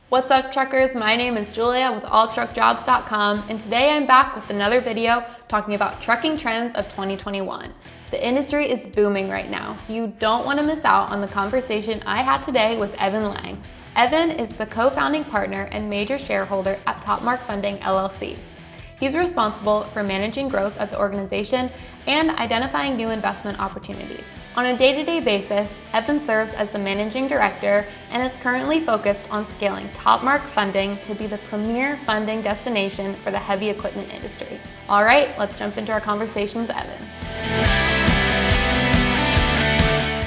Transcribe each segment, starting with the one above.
What's up, truckers? My name is Julia with AllTruckJobs.com, and today I'm back with another video talking about trucking trends of 2021. The industry is booming right now, so you don't want to miss out on the conversation I had today with Evan Lang. Evan is the co-founding partner and major shareholder at TopMark Funding, LLC. He's responsible for managing growth at the organization and identifying new investment opportunities. On a day-to-day basis, Evan serves as the managing director and is currently focused on scaling TopMark Funding to be the premier funding destination for the heavy equipment industry. All right, let's jump into our conversation with Evan.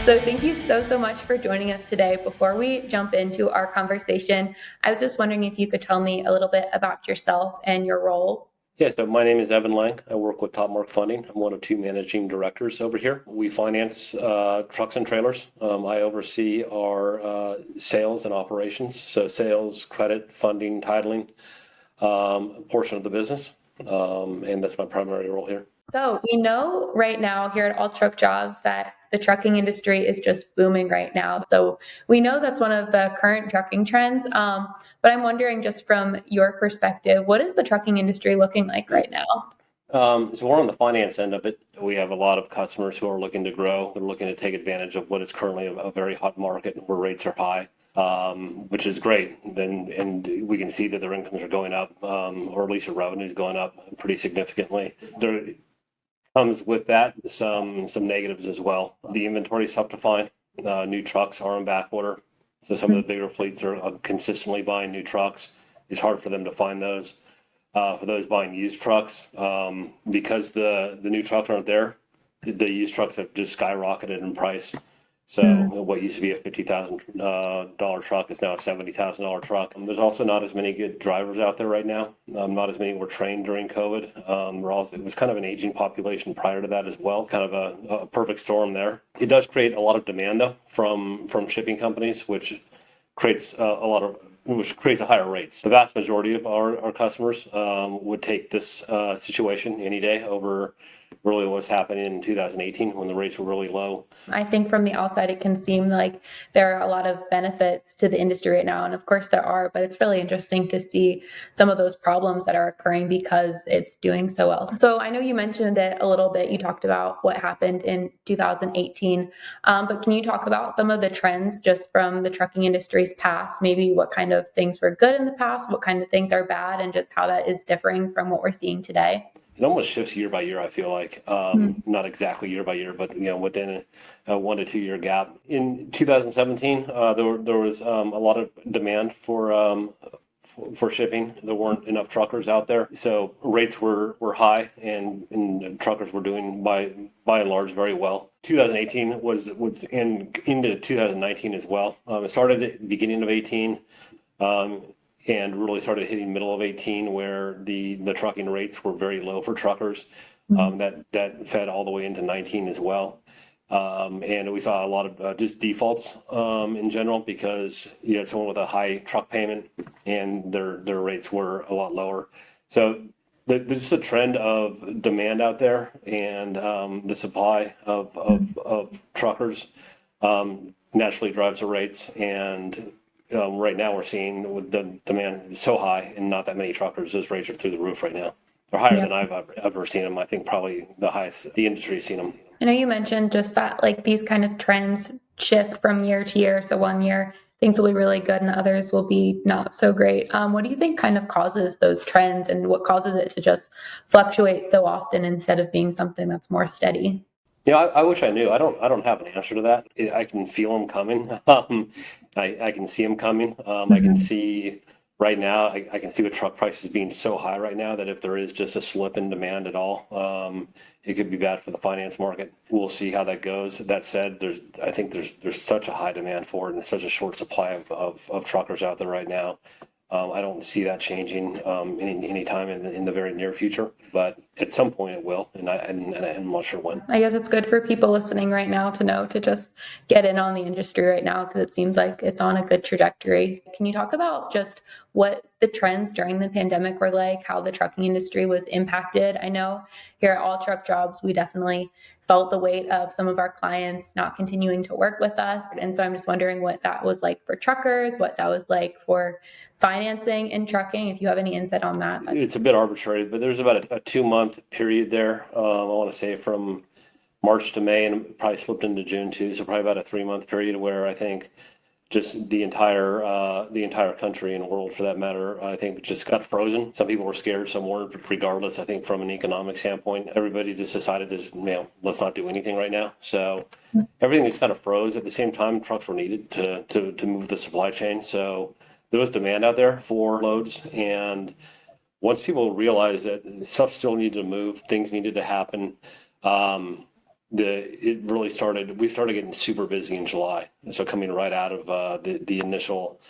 So thank you so much for joining us today. Before we jump into our conversation, I was just wondering if you could tell me a little bit about yourself and your role. Yeah, so my name is Evan Lang. I work with TopMark Funding. I'm one of two managing directors over here. We finance trucks and trailers. I oversee our sales and operations, so sales, credit, funding, titling, portion of the business, and that's my primary role here. So we know right now here at All Truck Jobs that the trucking industry is just booming right now. So we know that's one of the current trucking trends. But I'm wondering, just from your perspective, what is the trucking industry looking like right now? So we're on the finance end of it. We have a lot of customers who are looking to grow. They're looking to take advantage of what is currently a very hot market where rates are high, which is great. And we can see that their incomes are going up, or at least their revenue is going up pretty significantly. There comes with that some negatives as well. The inventory is tough to find. New trucks are on back order. So some of the bigger fleets are consistently buying new trucks. It's hard for them to find those. For those buying used trucks, because the new trucks aren't there, the used trucks have just skyrocketed in price. So what used to be a $50,000 truck is now a $70,000 truck. There's also not as many good drivers out there right now. Not as many were trained during COVID. It was kind of an aging population prior to that as well. Kind of a perfect storm there. It does create a lot of demand though from shipping companies, which creates a higher rates. The vast majority of our customers would take this situation any day over really what's happening in 2018 when the rates were really low. I think from the outside, it can seem like there are a lot of benefits to the industry right now. And of course there are, but it's really interesting to see some of those problems that are occurring because it's doing so well. So I know you mentioned it a little bit. You talked about what happened in 2018, but can you talk about some of the trends just from the trucking industry's past? Maybe what kind of things were good in the past, what kind of things are bad, and just how that is differing from what we're seeing today? It almost shifts year by year, I feel like. Not exactly year by year, but within a 1 to 2 year gap. In 2017, there was a lot of demand for shipping. There weren't enough truckers out there, so rates were high, and truckers were doing by and large very well. 2018 was into 2019 as well. It started at the beginning of 18. And really started hitting middle of 18 where the trucking rates were very low for truckers. That fed all the way into 19 as well. And we saw a lot of just defaults in general because you had someone with a high truck payment and their rates were a lot lower. So there's just a trend of demand out there, and the supply of truckers naturally drives the rates. And right now we're seeing with the demand so high and not that many truckers, those rates are through the roof right now. They're higher than I've ever seen them. I think probably the highest the industry's seen them. I know you mentioned just that like these kind of trends shift from year to year. So one year things will be really good and others will be not so great. What do you think kind of causes those trends, and what causes it to just fluctuate so often instead of being something that's more steady? I wish I knew. I don't have an answer to that. I can feel them coming. I can see them coming. I can see right now. I can see with truck prices being so high right now that if there is just a slip in demand at all, it could be bad for the finance market. We'll see how that goes. That said, I think there's such a high demand for it and such a short supply of truckers out there right now. I don't see that changing any time in the very near future, but at some point it will, and I'm not sure when. I guess it's good for people listening right now to know to just get in on the industry right now because it seems like it's on a good trajectory. Can you talk about just what the trends during the pandemic were like, how the trucking industry was impacted? I know here at All Truck Jobs, we definitely felt the weight of some of our clients not continuing to work with us. And so I'm just wondering what that was like for truckers, what that was like for financing in trucking, if you have any insight on that. It's a bit arbitrary, but there's about a 2-month period there. I want to say from March to May, and it probably slipped into June too. So probably about a 3-month period where I think just the entire country and world, for that matter, I think just got frozen. Some people were scared, some weren't. But regardless, I think from an economic standpoint, everybody just decided to just, let's not do anything right now. So everything just kind of froze. At the same time, trucks were needed to move the supply chain. So there was demand out there for loads, and once people realized that stuff still needed to move, things needed to happen. We started getting super busy in July. So coming right out of the initial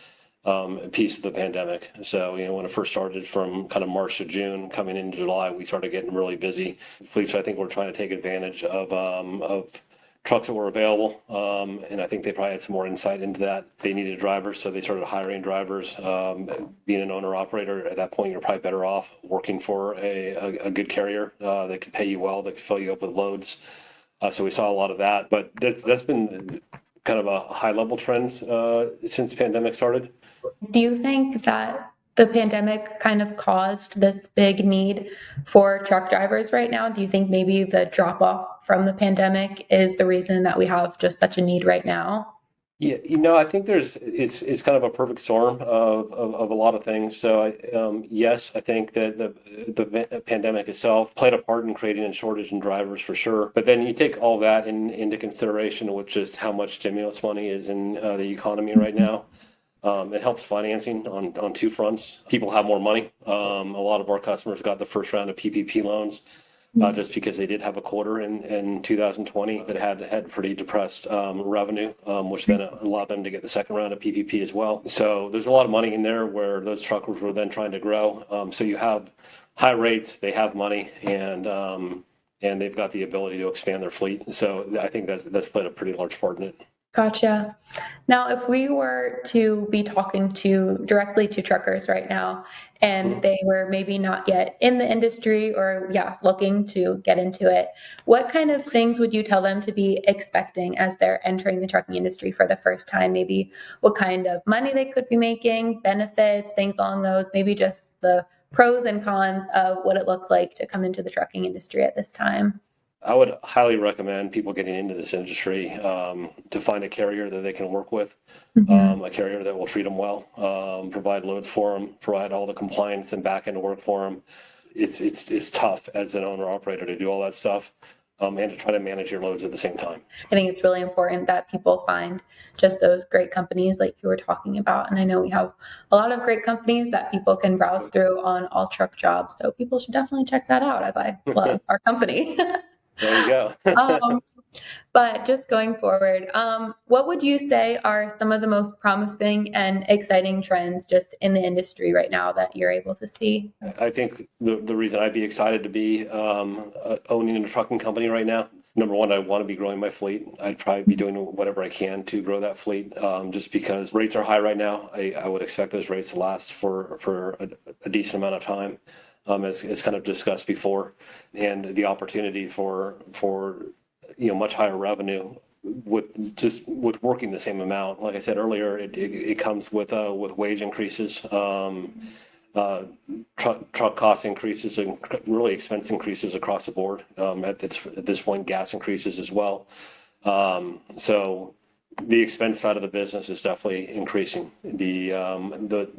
piece of the pandemic. So, when it first started from kind of March to June, coming into July, we started getting really busy. Fleets, I think, were trying to take advantage of trucks that were available. And I think they probably had some more insight into that. They needed drivers, so they started hiring drivers. Being an owner operator, at that point, you're probably better off working for a good carrier that could pay you well, that could fill you up with loads. So we saw a lot of that, but that's been kind of a high level trends since the pandemic started. Do you think that the pandemic kind of caused this big need for truck drivers right now? Do you think maybe the drop off from the pandemic is the reason that we have just such a need right now? Yeah, I think it's kind of a perfect storm of a lot of things. So yes, I think that the pandemic itself played a part in creating a shortage in drivers for sure. But then you take all that into consideration, which is how much stimulus money is in the economy right now. It helps financing on two fronts. People have more money. A lot of our customers got the first round of PPP loans. Just because they did have a quarter in 2020 that had pretty depressed revenue, which then allowed them to get the second round of PPP as well. So there's a lot of money in there where those truckers were then trying to grow. So you have high rates, they have money, and they've got the ability to expand their fleet. So I think that's played a pretty large part in it. Gotcha. Now, if we were to be talking directly to truckers right now, and they were maybe not yet in the industry or looking to get into it, what kind of things would you tell them to be expecting as they're entering the trucking industry for the first time? Maybe what kind of money they could be making, benefits, things along those, maybe just the pros and cons of what it looked like to come into the trucking industry at this time. I would highly recommend people getting into this industry to find a carrier that they can work with, a carrier that will treat them well, provide loads for them, provide all the compliance and back end work for them. It's tough as an owner operator to do all that stuff and to try to manage your loads at the same time. I think it's really important that people find just those great companies like you were talking about. And I know we have a lot of great companies that people can browse through on AllTruckJobs. So people should definitely check that out as I plug our company. There you go. But just going forward, what would you say are some of the most promising and exciting trends just in the industry right now that you're able to see? I think the reason I'd be excited to be owning a trucking company right now, number one, I want to be growing my fleet. I'd probably be doing whatever I can to grow that fleet, just because rates are high right now. I would expect those rates to last for a decent amount of time. As kind of discussed before, and the opportunity for much higher revenue with working the same amount. Like I said earlier, it comes with wage increases, truck cost increases, and really expense increases across the board. At this point, gas increases as well. So the expense side of the business is definitely increasing. The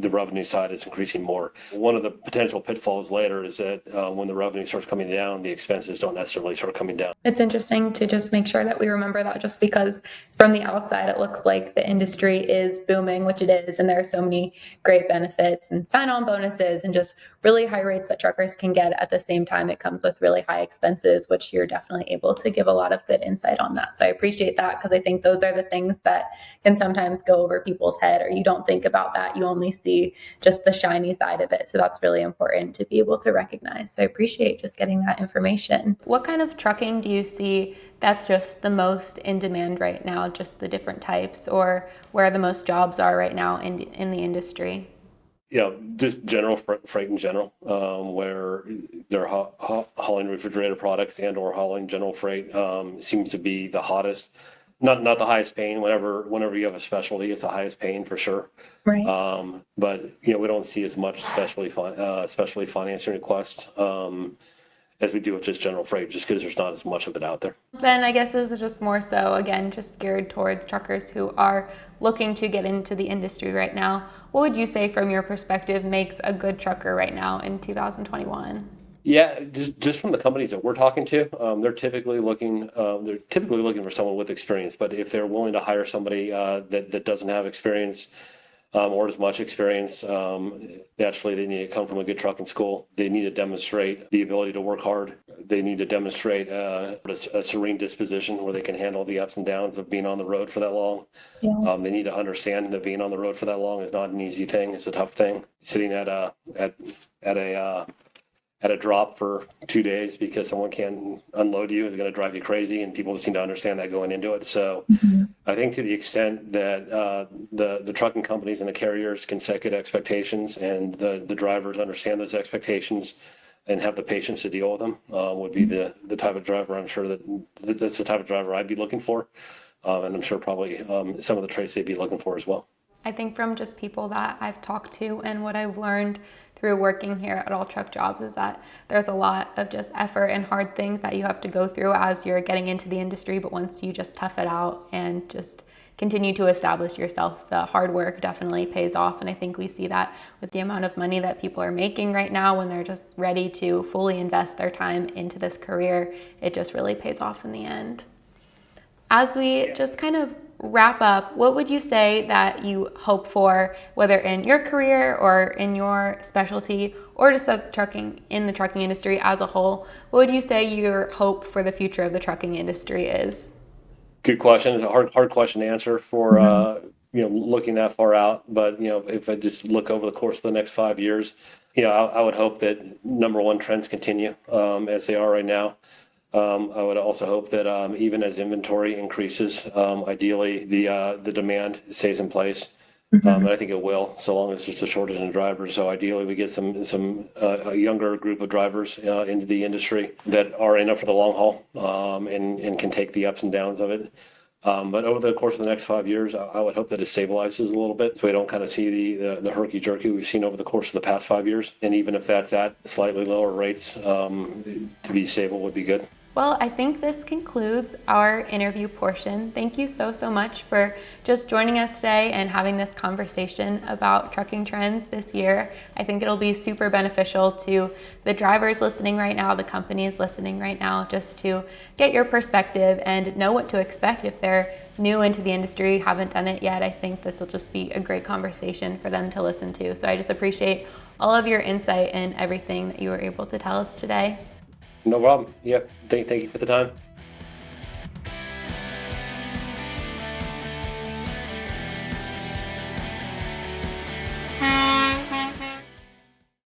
revenue side is increasing more. One of the potential pitfalls later is that when the revenue starts coming down, the expenses don't necessarily start coming down. It's interesting to just make sure that we remember that, just because from the outside it looks like the industry is booming, which it is, and there are so many great benefits and sign-on bonuses and just really high rates that truckers can get. At the same time, it comes with really high expenses, which you're definitely able to give a lot of good insight on that. So I appreciate that, because I think those are the things that can sometimes go over people's head, or you don't think about that. You only see just the shiny side of it. So that's really important to be able to recognize. So I appreciate just getting that information. What kind of trucking do you see that's just the most in demand right now, just the different types, or where the most jobs are right now in the industry? just general freight in general, where they're hauling refrigerated products and or hauling general freight seems to be the hottest. Not the highest paying. Whenever you have a specialty, it's the highest paying for sure. Right. But we don't see as much specialty financing requests as we do with just general freight, just because there's not as much of it out there. Then I guess this is just more so, again, just geared towards truckers who are looking to get into the industry right now. What would you say from your perspective makes a good trucker right now in 2021? Yeah, just from the companies that we're talking to, they're typically looking for someone with experience. But if they're willing to hire somebody that doesn't have experience or as much experience, naturally they need to come from a good trucking school. They need to demonstrate the ability to work hard. They need to demonstrate a serene disposition where they can handle the ups and downs of being on the road for that long. Yeah. They need to understand that being on the road for that long is not an easy thing. It's a tough thing. Sitting at a drop for 2 days because someone can't unload you is going to drive you crazy, and people just need to understand that going into it. So I think to the extent that the trucking companies and the carriers can set good expectations and the drivers understand those expectations and have the patience to deal with them would be the type of driver. I'm sure that's the type of driver I'd be looking for. And I'm sure probably some of the traits they'd be looking for as well. I think from just people that I've talked to and what I've learned through working here at AllTruckJobs is that there's a lot of just effort and hard things that you have to go through as you're getting into the industry. But once you just tough it out and just continue to establish yourself, the hard work definitely pays off. And I think we see that with the amount of money that people are making right now when they're just ready to fully invest their time into this career. It just really pays off in the end. As we just kind of wrap up, what would you say that you hope for, whether in your career or in your specialty, or just as in the trucking industry as a whole? What would you say your hope for the future of the trucking industry is? Good question. It's a hard question to answer for looking that far out. But if I just look over the course of the next 5 years, I would hope that number one, trends continue as they are right now. I would also hope that even as inventory increases, ideally the demand stays in place. And I think it will, so long as there's a shortage in drivers. So ideally we get a younger group of drivers into the industry that are in it for the long haul and can take the ups and downs of it. But over the course of the next 5 years, I would hope that it stabilizes a little bit, so we don't kind of see the herky-jerky we've seen over the course of the past 5 years. And even if that's at slightly lower rates, to be stable would be good. Well, I think this concludes our interview portion. Thank you so much for just joining us today and having this conversation about trucking trends this year. I think it'll be super beneficial to the drivers listening right now, the companies listening right now, just to get your perspective and know what to expect if they're new into the industry, haven't done it yet. I think this will just be a great conversation for them to listen to. So I just appreciate all of your insight and everything that you were able to tell us today. No problem. Yeah. Thank you for the time.